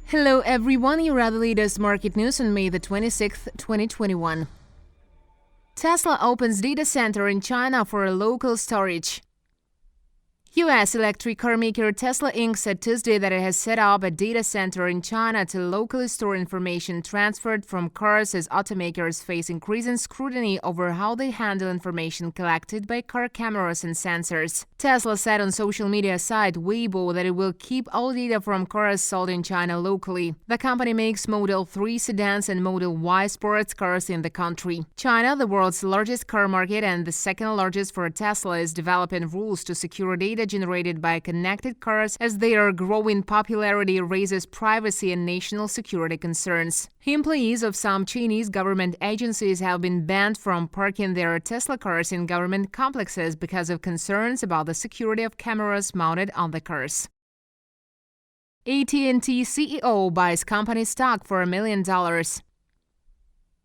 Hello everyone, you're at the latest market news on May the 26th, 2021. Tesla opens data center in China for local storage. U.S. electric car maker Tesla Inc. said Tuesday that it has set up a data center in China to locally store information transferred from cars as automakers face increasing scrutiny over how they handle information collected by car cameras and sensors. Tesla said on social media site Weibo that it will keep all data from cars sold in China locally. The company makes Model 3 sedans and Model Y sports cars in the country. China, the world's largest car market and the second largest for Tesla, is developing rules to secure data generated by connected cars as their growing popularity raises privacy and national security concerns. Employees of some Chinese government agencies have been banned from parking their Tesla cars in government complexes because of concerns about the security of cameras mounted on the cars. AT&T CEO buys company stock for $1 million.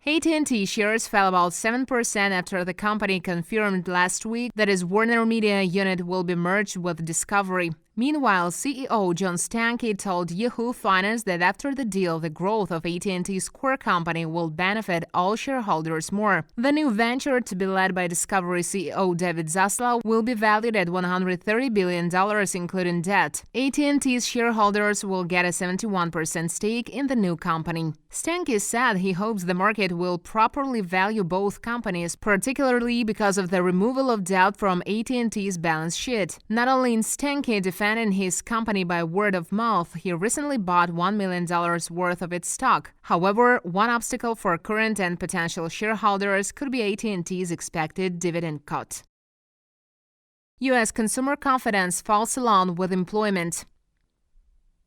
AT&T shares fell about 7% after the company confirmed last week that its WarnerMedia unit will be merged with Discovery. Meanwhile, CEO John Stankey told Yahoo Finance that after the deal, the growth of AT&T's core company will benefit all shareholders more. The new venture, to be led by Discovery CEO David Zaslav, will be valued at $130 billion, including debt. AT&T's shareholders will get a 71% stake in the new company. Stankey said he hopes the market will properly value both companies, particularly because of the removal of debt from AT&T's balance sheet. Not only in Stankey defending his company by word of mouth, he recently bought $1 million worth of its stock. However, one obstacle for current and potential shareholders could be AT&T's expected dividend cut. U.S. consumer confidence falls along with employment.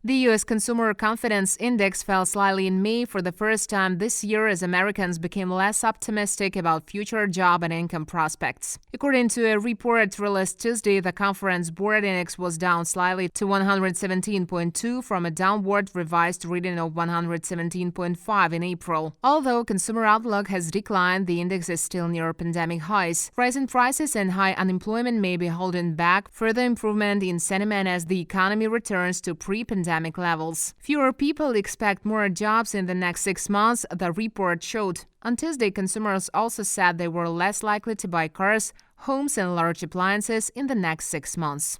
The U.S. Consumer Confidence Index fell slightly in May for the first time this year as Americans became less optimistic about future job and income prospects. According to a report released Tuesday, the Conference Board Index was down slightly to 117.2 from a downward revised reading of 117.5 in April. Although consumer outlook has declined, the index is still near pandemic highs. Rising prices and high unemployment may be holding back further improvement in sentiment as the economy returns to pre-pandemic levels. Fewer people expect more jobs in the next 6 months, the report showed. On Tuesday, consumers also said they were less likely to buy cars, homes, and large appliances in the next 6 months.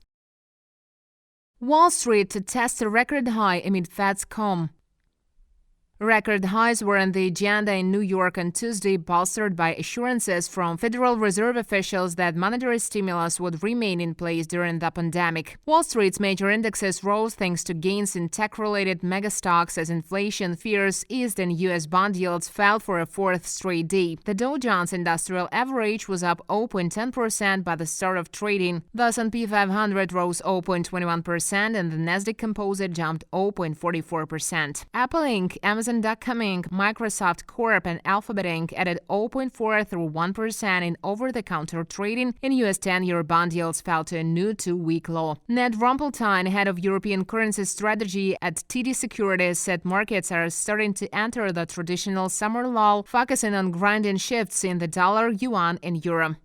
Wall Street to test a record high amid Fed's calm. Record highs were on the agenda in New York on Tuesday, bolstered by assurances from Federal Reserve officials that monetary stimulus would remain in place during the pandemic. Wall Street's major indexes rose thanks to gains in tech-related megastocks as inflation fears eased and U.S. bond yields fell for a fourth straight day. The Dow Jones Industrial Average was up 0.10% by the start of trading. The S&P 500 rose 0.21% and the Nasdaq Composite jumped 0.44%. Apple Inc., Amazon.com Inc., Microsoft Corp., and Alphabet Inc. added 0.4 through 1% in over-the-counter trading, and U.S. 10-year bond yields fell to a new 2-week low. Ned Rumpelstein, head of European currency strategy at TD Securities, said markets are starting to enter the traditional summer lull, focusing on grinding shifts in the dollar, yuan, and euro.